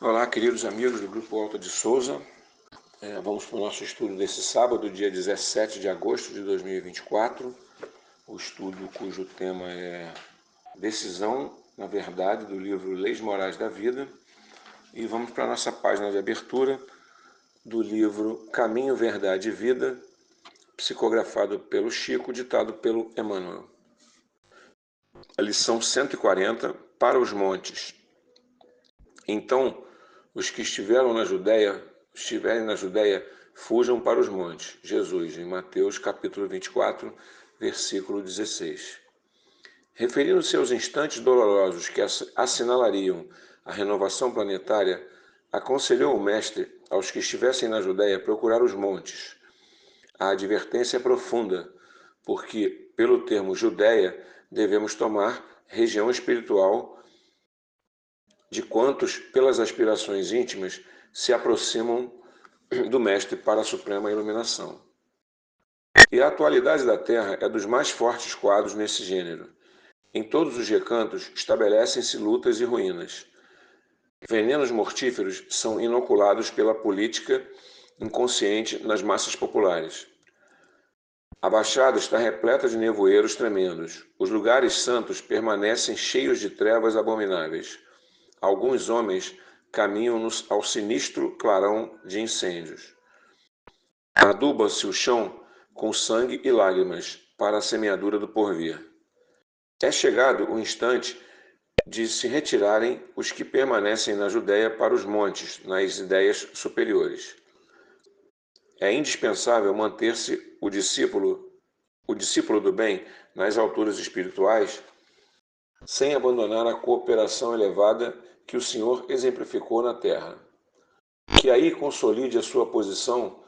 Olá, queridos amigos do Grupo Alta de Souza. Vamos para o nosso estudo desse sábado, dia 17 de agosto de 2024. O estudo cujo tema é Decisão na Verdade, do livro Leis Morais da Vida. E vamos para a nossa página de abertura do livro Caminho, Verdade e Vida, psicografado pelo Chico, ditado pelo Emmanuel. A lição 140, para os montes. Então, os que estiverem na Judéia, fujam para os montes. Jesus, em Mateus capítulo 24, versículo 16. Referindo-se aos instantes dolorosos que assinalariam a renovação planetária, aconselhou o mestre aos que estivessem na Judéia procurar os montes. A advertência é profunda, porque, pelo termo Judéia, devemos tomar região espiritual de quantos, pelas aspirações íntimas, se aproximam do Mestre para a suprema iluminação. E a atualidade da Terra é dos mais fortes quadros nesse gênero. Em todos os recantos estabelecem-se lutas e ruínas. Venenos mortíferos são inoculados pela política inconsciente nas massas populares. A Baixada está repleta de nevoeiros tremendos. Os lugares santos permanecem cheios de trevas abomináveis. Alguns homens caminham ao sinistro clarão de incêndios. Aduba-se o chão com sangue e lágrimas para a semeadura do porvir. É chegado o instante de se retirarem os que permanecem na Judéia para os montes, nas ideias superiores. É indispensável manter-se o discípulo do bem nas alturas espirituais, sem abandonar a cooperação elevada que o Senhor exemplificou na terra. Que aí consolide a sua posição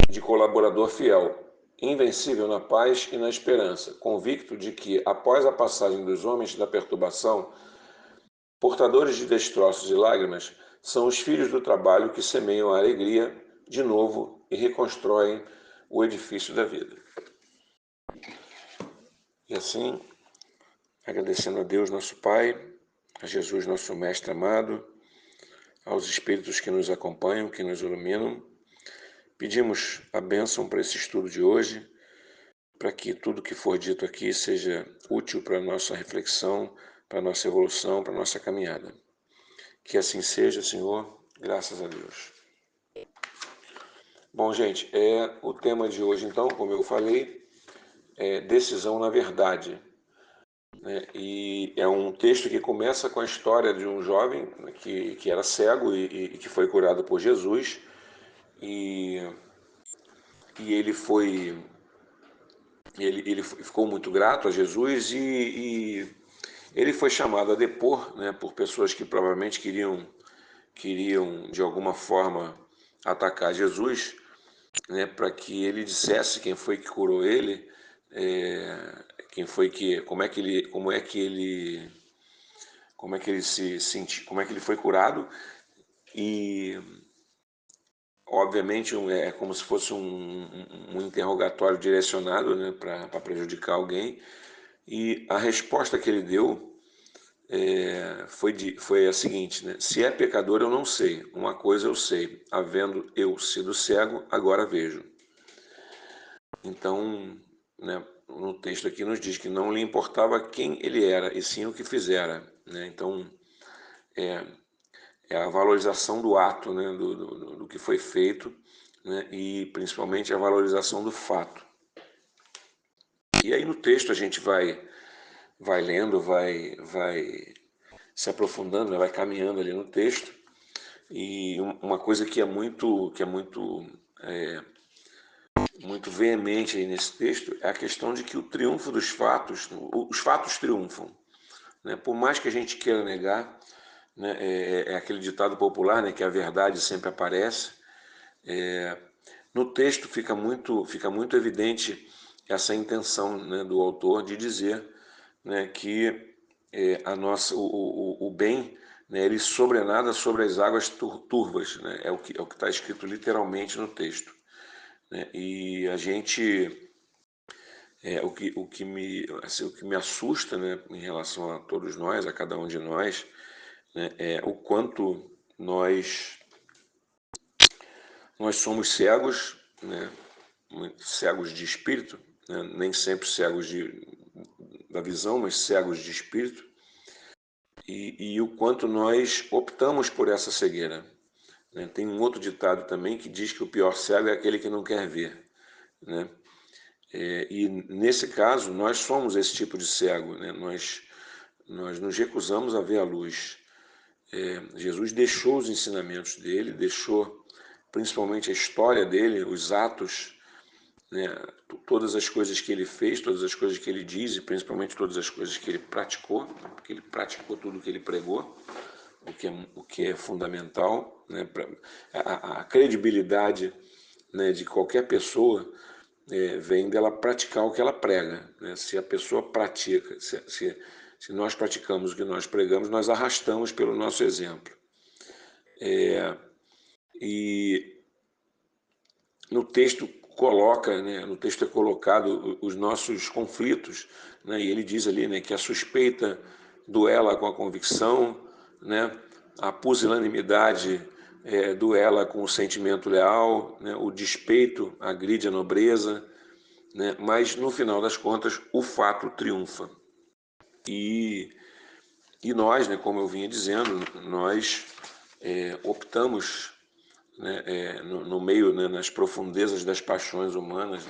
de colaborador fiel, invencível na paz e na esperança, convicto de que, após a passagem dos homens da perturbação, portadores de destroços e lágrimas, são os filhos do trabalho que semeiam a alegria de novo e reconstroem o edifício da vida. E assim, agradecendo a Deus, nosso Pai, a Jesus, nosso Mestre amado, aos Espíritos que nos acompanham, que nos iluminam, pedimos a bênção para esse estudo de hoje, para que tudo que for dito aqui seja útil para a nossa reflexão, para a nossa evolução, para a nossa caminhada. Que assim seja, Senhor, graças a Deus. Bom, gente, o tema de hoje, então, como eu falei, é decisão na verdade. E é um texto que começa com a história de um jovem que era cego e que foi curado por Jesus. E ele ficou muito grato a Jesus e ele foi chamado a depor, por pessoas que provavelmente queriam de alguma forma atacar Jesus, para que ele dissesse quem foi que curou ele, como é que ele se sentiu, como é que ele foi curado. E obviamente é como se fosse um interrogatório direcionado, para prejudicar alguém. E a resposta que ele deu foi a seguinte: se é pecador eu não sei, uma coisa eu sei, havendo eu sido cego, agora vejo. Então, no texto aqui nos diz que não lhe importava quem ele era, e sim o que fizera. Então, é a valorização do ato, do que foi feito, e principalmente a valorização do fato. E aí no texto a gente vai lendo, vai se aprofundando, vai caminhando ali no texto. E uma coisa que é muito veemente aí nesse texto é a questão de que o triunfo dos fatos, os fatos triunfam. Por mais que a gente queira negar, é aquele ditado popular, que a verdade sempre aparece. No texto fica muito evidente essa intenção, do autor de dizer, que o bem, ele sobrenada sobre as águas turvas, é o que está escrito literalmente no texto. E a gente, o que me assusta, em relação a todos nós, a cada um de nós, né, o quanto nós somos cegos, né, cegos de espírito, né, nem sempre cegos da visão, mas cegos de espírito, e o quanto nós optamos por essa cegueira. Né? Tem um outro ditado também que diz que o pior cego é aquele que não quer ver. Né? E nesse caso, nós somos esse tipo de cego. Né? Nós nos recusamos a ver a luz. Jesus deixou os ensinamentos dele, deixou principalmente a história dele, os atos, né, todas as coisas que ele fez, todas as coisas que ele diz e principalmente todas as coisas que ele praticou, porque ele praticou tudo o que ele pregou, o que é fundamental, né, a credibilidade, né, de qualquer pessoa vem dela praticar o que ela prega. Né? Se a pessoa pratica, se nós praticamos o que nós pregamos, nós arrastamos pelo nosso exemplo. E no texto coloca, né, no texto é colocado os nossos conflitos, né, e ele diz ali, né, que a suspeita duela com a convicção, né, a pusilanimidade duela com o sentimento leal, né, o despeito agride a nobreza, né, mas no final das contas o fato triunfa. E nós, né, como eu vinha dizendo, nós optamos, né, no meio, né, nas profundezas das paixões humanas,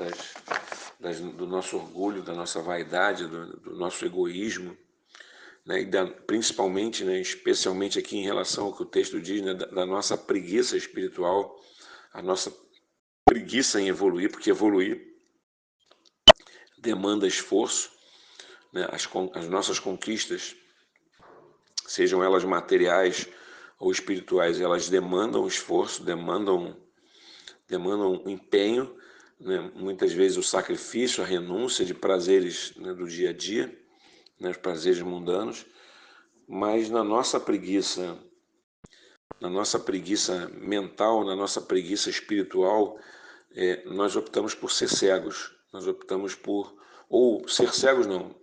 do nosso orgulho, da nossa vaidade, do nosso egoísmo, né, e principalmente, né, especialmente aqui em relação ao que o texto diz, né, da nossa preguiça espiritual, a nossa preguiça em evoluir, porque evoluir demanda esforço, né, as nossas conquistas, sejam elas materiais ou espirituais, elas demandam esforço, demandam empenho, né? Muitas vezes o sacrifício, a renúncia de prazeres, né, do dia a dia, né, os prazeres mundanos, mas na nossa preguiça mental, na nossa preguiça espiritual, nós optamos por ser cegos, nós optamos ou ser cegos não,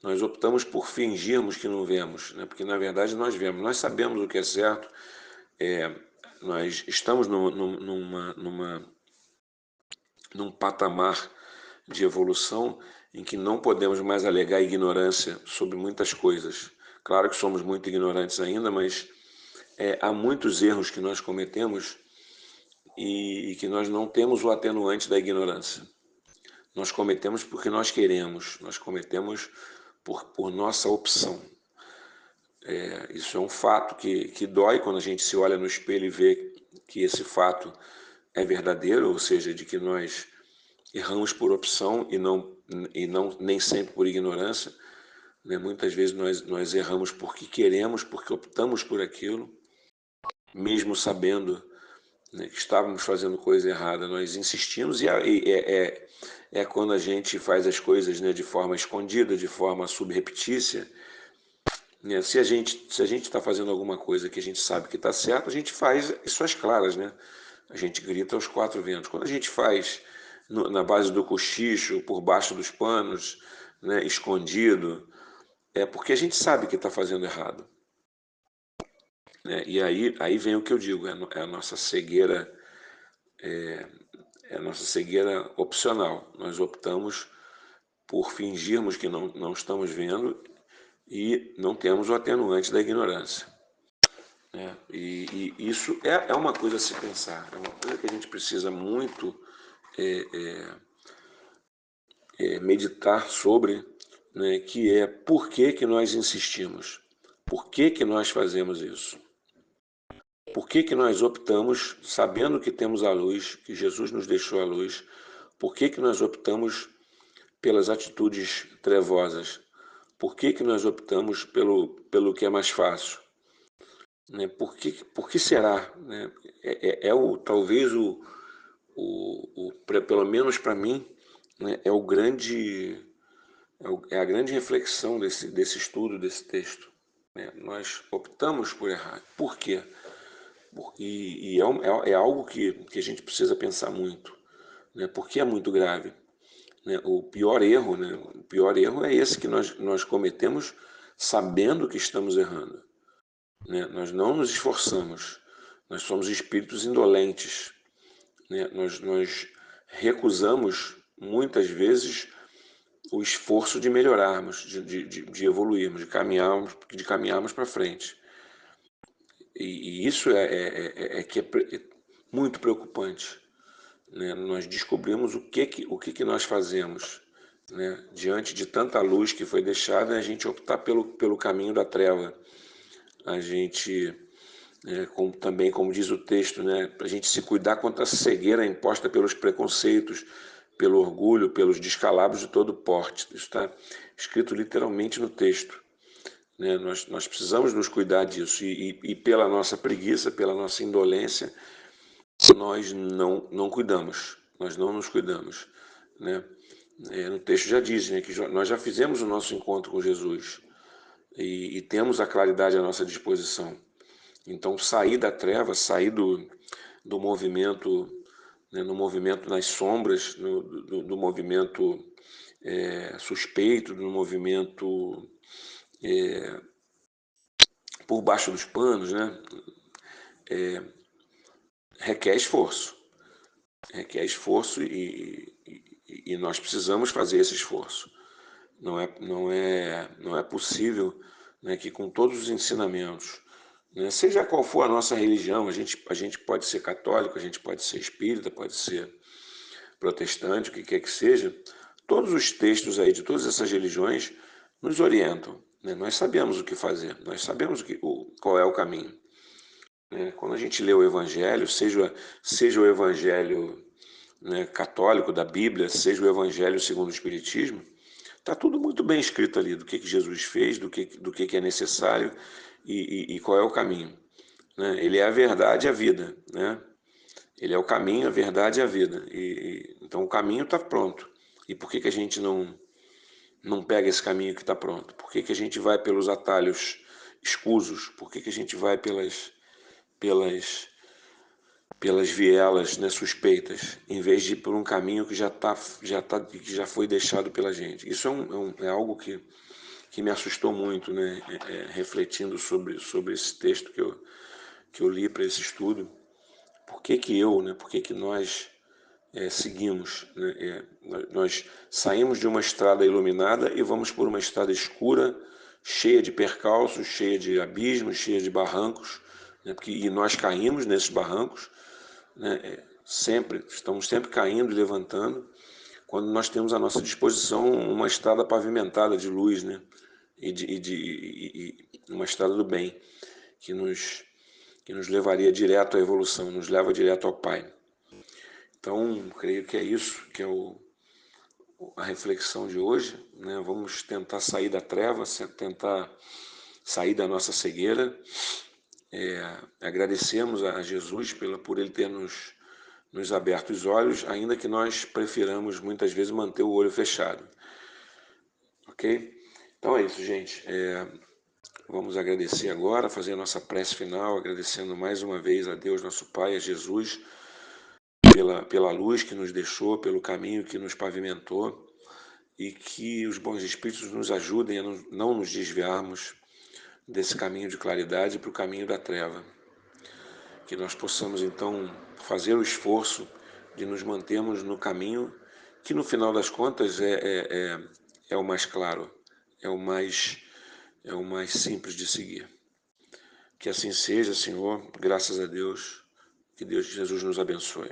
nós optamos por fingirmos que não vemos, né? Porque na verdade nós vemos, nós sabemos o que é certo, nós estamos num patamar de evolução em que não podemos mais alegar ignorância sobre muitas coisas. Claro que somos muito ignorantes ainda, mas há muitos erros que nós cometemos e que nós não temos o atenuante da ignorância. Nós cometemos porque nós queremos, nós cometemos por nossa opção. Isso é um fato que dói quando a gente se olha no espelho e vê que esse fato é verdadeiro, ou seja, de que nós erramos por opção e não nem sempre por ignorância. Né? Muitas vezes nós erramos porque queremos, porque optamos por aquilo, mesmo sabendo, né, que estávamos fazendo coisa errada, nós insistimos e é quando a gente faz as coisas, né, de forma escondida, de forma subreptícia. Né? Se a gente está fazendo alguma coisa que a gente sabe que está certo, a gente faz isso às claras, né? A gente grita aos quatro ventos. Quando a gente faz na base do cochicho, por baixo dos panos, né, escondido, é porque a gente sabe que está fazendo errado. Né? E aí vem o que eu digo, é a nossa cegueira, a nossa cegueira opcional. Nós optamos por fingirmos que não estamos vendo e não temos o atenuante da ignorância. E isso é uma coisa a se pensar, é uma coisa que a gente precisa muito meditar sobre, né, que é por que nós insistimos, por que nós fazemos isso, por que nós optamos, sabendo que temos a luz, que Jesus nos deixou a luz, por que nós optamos pelas atitudes trevosas, por que nós optamos pelo que é mais fácil. Né? Por que será? Né? Talvez pelo menos para mim, né, é a grande reflexão desse estudo, desse texto. Né? Nós optamos por errar. Por quê? É algo que a gente precisa pensar muito, né? Porque é muito grave. Né? O pior erro, né? O pior erro é esse que nós cometemos sabendo que estamos errando. né? Nós não nos esforçamos, nós somos espíritos indolentes, né? Nós recusamos muitas vezes o esforço de melhorarmos, de evoluirmos, de caminharmos para frente. E isso é muito preocupante, né? Nós descobrimos o que nós fazemos, né? Diante de tanta luz que foi deixada, a gente optar pelo caminho da treva. A gente, também, como diz o texto, né? A gente se cuidar contra a cegueira imposta pelos preconceitos, pelo orgulho, pelos descalabros de todo porte. Isso está escrito literalmente no texto, né? Nós precisamos nos cuidar disso e pela nossa preguiça, pela nossa indolência, nós não cuidamos, nós não nos cuidamos, né? No texto já diz, né, que nós já fizemos o nosso encontro com Jesus e temos a claridade à nossa disposição. Então, sair da treva, sair do movimento, né, no movimento nas sombras, do movimento suspeito, do movimento por baixo dos panos, né, requer esforço. Requer esforço e nós precisamos fazer esse esforço. Não é possível, né, que com todos os ensinamentos, né, seja qual for a nossa religião, a gente pode ser católico, a gente pode ser espírita, pode ser protestante, o que quer que seja, todos os textos aí de todas essas religiões nos orientam, né? Nós sabemos o que fazer, nós sabemos qual é o caminho, né? Quando a gente lê o Evangelho, seja o Evangelho, né, católico da Bíblia, seja o Evangelho segundo o Espiritismo, está tudo muito bem escrito ali do que Jesus fez, do que é necessário e qual é o caminho, né? Ele é a verdade e a vida, né? Ele é o caminho, a verdade e a vida. Então o caminho está pronto. E por que a gente não pega esse caminho que está pronto? Por que a gente vai pelos atalhos escusos? Por que a gente vai pelas, pelas vielas, né, suspeitas, em vez de ir por um caminho que já foi deixado pela gente? Isso é algo que me assustou muito, né, refletindo sobre esse texto que eu li para esse estudo. Por que nós seguimos, né? Nós saímos de uma estrada iluminada e vamos por uma estrada escura, cheia de percalços, cheia de abismos, cheia de barrancos, né? E nós caímos nesses barrancos, né? Estamos sempre caindo e levantando, quando nós temos à nossa disposição uma estrada pavimentada de luz, né? E uma estrada do bem, que nos levaria direto à evolução, nos leva direto ao Pai. Então, creio que é isso que é a reflexão de hoje, né? Vamos tentar sair da treva, tentar sair da nossa cegueira. Agradecemos a Jesus por ele ter nos aberto os olhos, ainda que nós prefiramos muitas vezes manter o olho fechado. Ok? Então é isso, gente. Vamos agradecer agora, fazer a nossa prece final, agradecendo mais uma vez a Deus, nosso Pai, a Jesus, pela luz que nos deixou, pelo caminho que nos pavimentou, e que os bons espíritos nos ajudem a não nos desviarmos desse caminho de claridade para o caminho da treva. Que nós possamos, então, fazer o esforço de nos mantermos no caminho que, no final das contas, é o mais claro, é o mais simples de seguir. Que assim seja, Senhor, graças a Deus, que Deus, Jesus nos abençoe.